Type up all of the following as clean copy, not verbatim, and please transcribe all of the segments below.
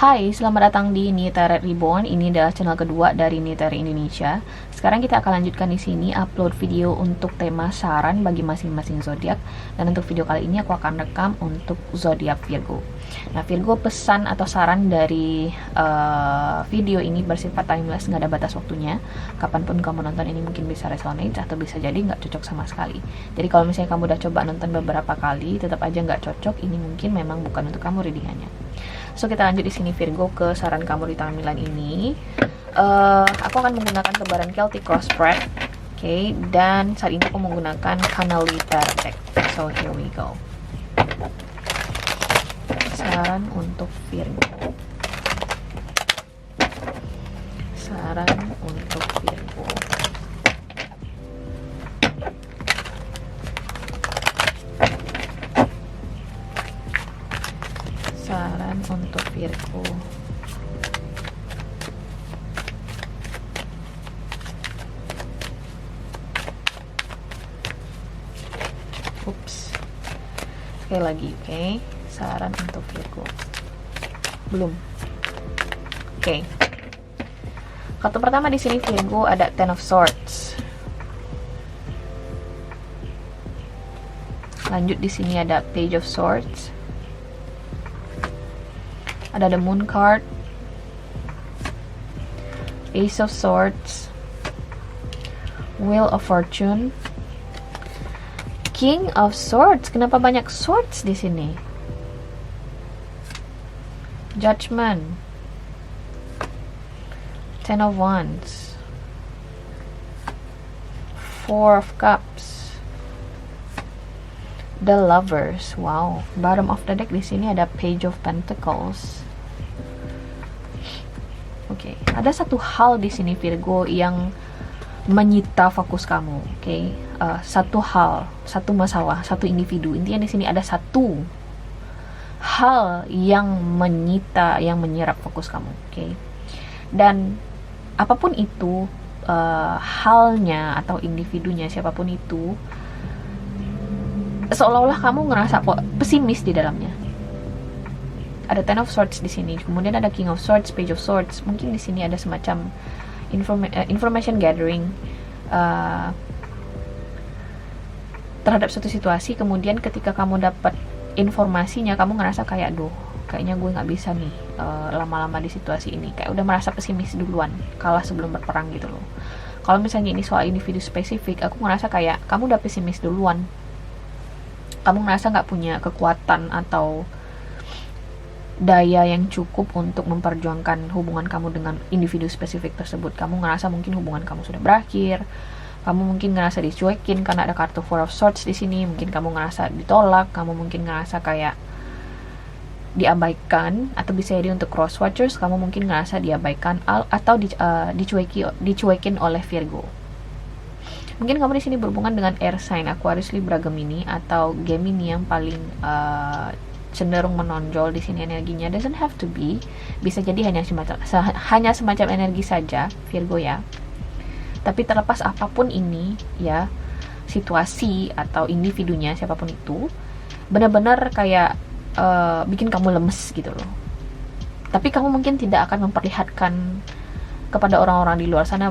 Hai, selamat datang di Nitara Reborn. Ini adalah channel kedua dari Nitara Indonesia. Sekarang kita akan lanjutkan di sini upload video untuk tema saran bagi masing-masing zodiak. Dan untuk video kali ini aku akan rekam untuk zodiak Virgo. Nah, Virgo, pesan atau saran dari video ini bersifat timeless, nggak ada batas waktunya. Kapanpun kamu nonton ini mungkin bisa resonate atau bisa jadi nggak cocok sama sekali. Jadi kalau misalnya kamu udah coba nonton beberapa kali, tetap aja nggak cocok, ini mungkin memang bukan untuk kamu readingannya. So, kita lanjut di sini Virgo ke saran kamu di tampilan ini. Aku akan menggunakan kebaran Celtic Cross Spread, okay, dan saat ini aku menggunakan Canalita deck. So, here we go. Saran untuk Virgo. Saran untuk Virgo. Saran untuk Virgo. Ups. Sekali lagi, oke. Saran untuk Virgo. Belum. Oke. Kartu pertama di sini Virgo ada Ten of Swords. Lanjut di sini ada Page of Swords. Ada the Moon card, Ace of Swords, Wheel of Fortune, King of Swords. Kenapa banyak swords di sini? Judgment, Ten of Wands, Four of Cups, The Lovers. Wow, bottom of the deck di sini ada Page of Pentacles. Oke, ada satu hal di sini Virgo yang menyita fokus kamu. Oke, satu hal, satu masalah, satu individu. Intinya di sini ada satu hal yang menyita, yang menyerap fokus kamu. Oke, dan apapun itu halnya atau individunya, siapapun itu, seolah-olah kamu ngerasa pesimis di dalamnya. Ada Ten of Swords di sini, kemudian ada King of Swords, Page of Swords. Mungkin di sini ada semacam information gathering terhadap suatu situasi. Kemudian ketika kamu dapat informasinya, kamu ngerasa kayak, aduh, kayaknya gue nggak bisa nih lama-lama di situasi ini. Kayak udah merasa pesimis duluan, kalah sebelum berperang gitu loh. Kalau misalnya ini soal individu spesifik, aku ngerasa kayak kamu udah pesimis duluan. Kamu ngerasa nggak punya kekuatan atau daya yang cukup untuk memperjuangkan hubungan kamu dengan individu spesifik tersebut. Kamu ngerasa mungkin hubungan kamu sudah berakhir. Kamu mungkin ngerasa dicuekin karena ada kartu Four of Swords di sini. Mungkin kamu ngerasa ditolak. Kamu mungkin ngerasa kayak diabaikan, atau bisa jadi untuk cross watchers, kamu mungkin ngerasa diabaikan atau dicuekin oleh Virgo. Mungkin kamu di sini berhubungan dengan air sign Aquarius, Libra, Gemini, atau Gemini yang paling cenderung menonjol di sini energinya. Doesn't have to be, bisa jadi hanya semacam energi saja Virgo ya. Tapi terlepas apapun ini ya, situasi atau individunya siapapun itu, benar-benar kayak bikin kamu lemes gitu loh. Tapi kamu mungkin tidak akan memperlihatkan kepada orang-orang di luar sana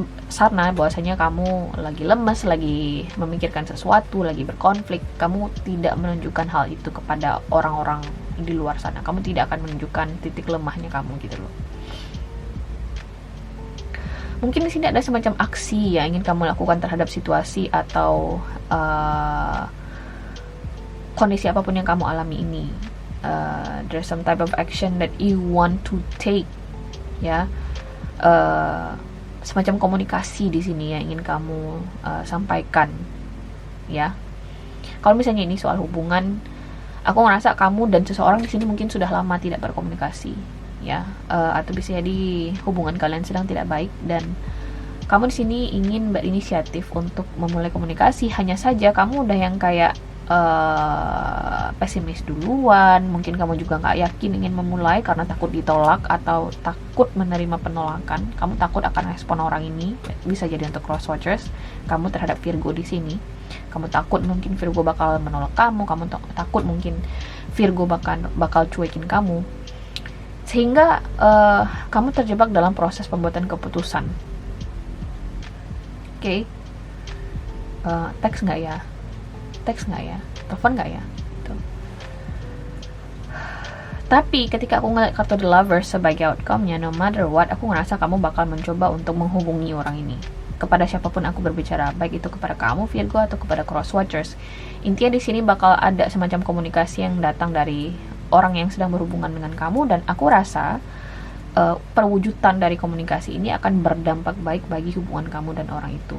bahwasanya kamu lagi lemes, lagi memikirkan sesuatu, lagi berkonflik. Kamu tidak menunjukkan hal itu kepada orang-orang di luar sana. Kamu tidak akan menunjukkan titik lemahnya kamu gitu loh. Mungkin di sini ada semacam aksi yang ingin kamu lakukan terhadap situasi atau kondisi apapun yang kamu alami ini. There's some type of action that you want to take, ya. Semacam komunikasi di sini yang ingin kamu sampaikan, ya. Kalau misalnya ini soal hubungan, aku ngerasa kamu dan seseorang di sini mungkin sudah lama tidak berkomunikasi, ya, atau bisa jadi hubungan kalian sedang tidak baik dan kamu di sini ingin berinisiatif untuk memulai komunikasi. Hanya saja kamu udah yang kayak pesimis duluan. Mungkin kamu juga nggak yakin ingin memulai karena takut ditolak atau takut menerima penolakan. Kamu takut akan respon orang ini. Bisa jadi untuk cross watchers, kamu terhadap Virgo di sini. Kamu takut mungkin Virgo bakal menolak kamu. Kamu takut mungkin Virgo bakal cuekin kamu. sehingga kamu terjebak dalam proses pembuatan keputusan. Oke. Teks nggak ya? Telepon nggak ya? Gitu. Tapi ketika aku ngeliat kartu The Lovers sebagai outcome-nya, no matter what, aku ngerasa kamu bakal mencoba untuk menghubungi orang ini. Kepada siapapun aku berbicara, baik itu kepada kamu Virgo atau kepada cross watchers. Intinya di sini bakal ada semacam komunikasi yang datang dari orang yang sedang berhubungan dengan kamu, dan aku rasa perwujudan dari komunikasi ini akan berdampak baik bagi hubungan kamu dan orang itu.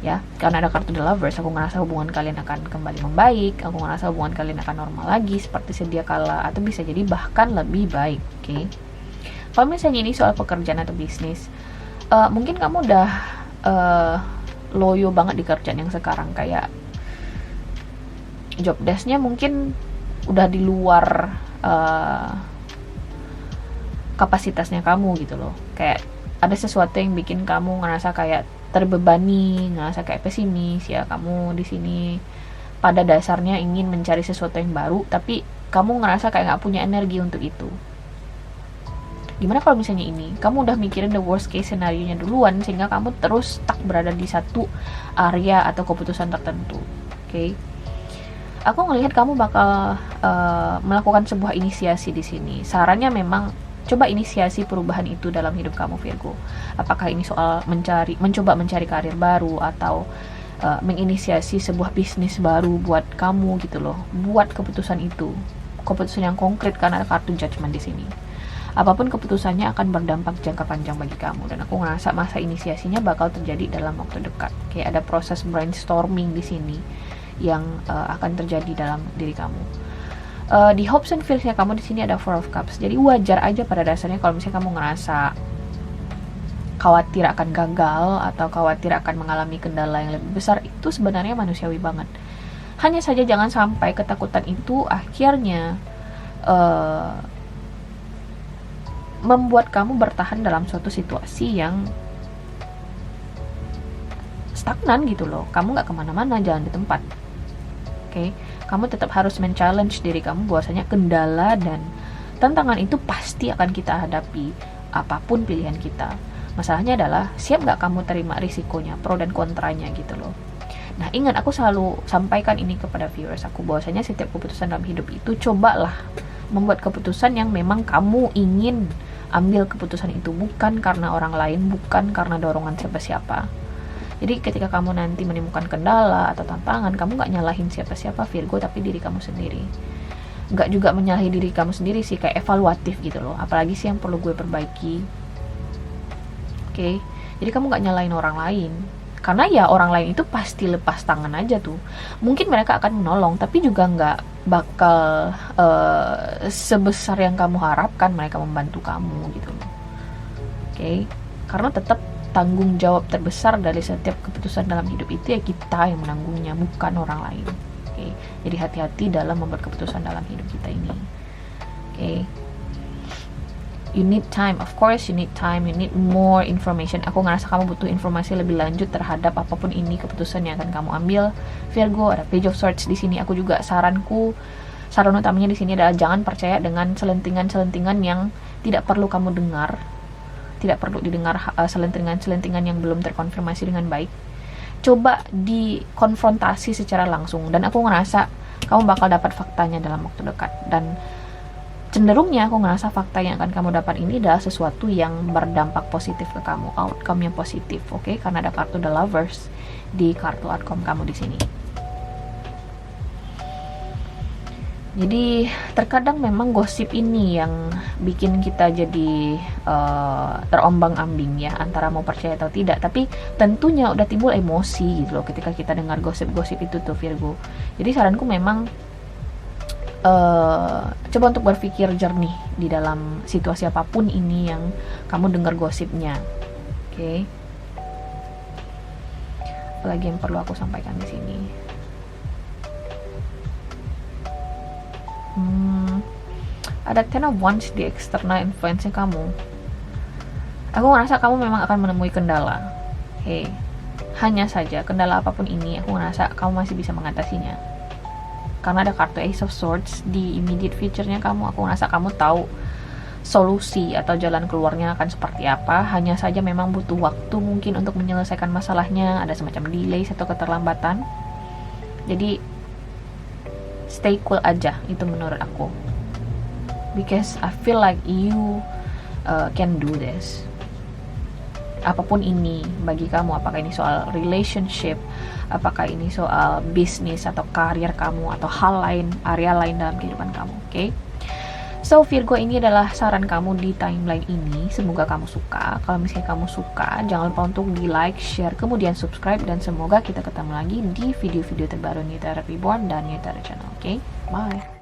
Ya, karena ada kartu The Lovers, aku ngerasa hubungan kalian akan kembali membaik, aku ngerasa hubungan kalian akan normal lagi seperti sedia kala, atau bisa jadi bahkan lebih baik. Oke. Kalau misalnya ini soal pekerjaan atau bisnis, mungkin kamu udah loyo banget di kerjaan yang sekarang, kayak job desk-nya mungkin udah di luar kapasitasnya kamu gitu loh. Kayak ada sesuatu yang bikin kamu ngerasa kayak terbebani, ngerasa kayak pesimis ya. Kamu di sini pada dasarnya ingin mencari sesuatu yang baru, tapi kamu ngerasa kayak nggak punya energi untuk itu. Gimana kalau misalnya ini kamu udah mikirin the worst case scenario-nya duluan, sehingga kamu terus stuck berada di satu area atau keputusan tertentu. Oke. Aku ngelihat kamu bakal melakukan sebuah inisiasi di sini. Sarannya memang coba inisiasi perubahan itu dalam hidup kamu Virgo. Apakah ini soal mencoba mencari karir baru, atau menginisiasi sebuah bisnis baru buat kamu gitu loh. Buat keputusan itu, keputusan yang konkret, karena ada kartu Judgment di sini. Apapun keputusannya akan berdampak jangka panjang bagi kamu, dan aku ngerasa masa inisiasinya bakal terjadi dalam waktu dekat. Kayak ada proses brainstorming di sini yang akan terjadi dalam diri kamu. Di hopes and fears-nya kamu di sini ada Four of Cups. Jadi wajar aja pada dasarnya kalau misalnya kamu ngerasa khawatir akan gagal atau khawatir akan mengalami kendala yang lebih besar. Itu sebenarnya manusiawi banget. Hanya saja jangan sampai ketakutan itu akhirnya membuat kamu bertahan dalam suatu situasi yang stagnan gitu loh. Kamu gak kemana-mana, jalan di tempat. Oke, kamu tetap harus men-challenge diri kamu bahwasanya kendala dan tantangan itu pasti akan kita hadapi apapun pilihan kita. Masalahnya adalah siap gak kamu terima risikonya, pro dan kontranya gitu loh. Nah, ingat, aku selalu sampaikan ini kepada viewers aku, bahwasanya setiap keputusan dalam hidup itu cobalah membuat keputusan yang memang kamu ingin ambil keputusan itu, bukan karena orang lain, bukan karena dorongan siapa-siapa. Jadi ketika kamu nanti menemukan kendala atau tantangan, kamu gak nyalahin siapa-siapa Virgo, tapi diri kamu sendiri. Gak juga menyalahi diri kamu sendiri sih, kayak evaluatif gitu loh. Apalagi sih yang perlu gue perbaiki. Oke, jadi kamu gak nyalahin orang lain. Karena ya orang lain itu pasti lepas tangan aja tuh. Mungkin mereka akan menolong, tapi juga gak bakal sebesar yang kamu harapkan mereka membantu kamu gitu loh. Oke, karena tetap tanggung jawab terbesar dari setiap keputusan dalam hidup itu ya kita yang menanggungnya, bukan orang lain. Oke, jadi hati-hati dalam membuat keputusan dalam hidup kita ini. Oke, you need time, of course you need time, you need more information. Aku ngerasa kamu butuh informasi lebih lanjut terhadap apapun ini keputusan yang akan kamu ambil Virgo. Ada Page of Swords di sini. Aku juga saran utamanya di sini adalah jangan percaya dengan selentingan-selentingan yang tidak perlu kamu dengar. Tidak perlu didengar selentingan-selentingan yang belum terkonfirmasi dengan baik. Coba dikonfrontasi secara langsung, dan aku ngerasa kamu bakal dapat faktanya dalam waktu dekat. Dan cenderungnya aku ngerasa fakta yang akan kamu dapat ini adalah sesuatu yang berdampak positif ke kamu, outcome yang positif, oke? Karena ada kartu The Lovers di kartu outcome kamu di sini. Jadi terkadang memang gosip ini yang bikin kita jadi terombang-ambing ya, antara mau percaya atau tidak. Tapi tentunya udah timbul emosi gitu loh ketika kita dengar gosip-gosip itu tuh Virgo. Jadi saranku memang coba untuk berpikir jernih di dalam situasi apapun ini yang kamu dengar gosipnya. Oke. Apalagi yang perlu aku sampaikan di sini. Ada Ten of Wands di external influence-nya kamu. Aku ngerasa kamu memang akan menemui kendala. Hanya saja kendala apapun ini, aku ngerasa kamu masih bisa mengatasinya. Karena ada kartu Ace of Swords di immediate future-nya kamu. Aku ngerasa kamu tahu solusi atau jalan keluarnya akan seperti apa. Hanya saja memang butuh waktu mungkin untuk menyelesaikan masalahnya, ada semacam delay atau keterlambatan. Jadi stay cool aja, itu menurut aku, because I feel like you can do this. Apapun ini bagi kamu, apakah ini soal relationship, apakah ini soal bisnis atau karir kamu, atau hal lain, area lain dalam kehidupan kamu. Oke? So Virgo, ini adalah saran kamu di timeline ini. Semoga kamu suka. Kalau misalnya kamu suka, jangan lupa untuk di like, share, kemudian subscribe. Dan semoga kita ketemu lagi di video-video terbaru New Tara Reborn dan New Tara Channel. Oke? Bye.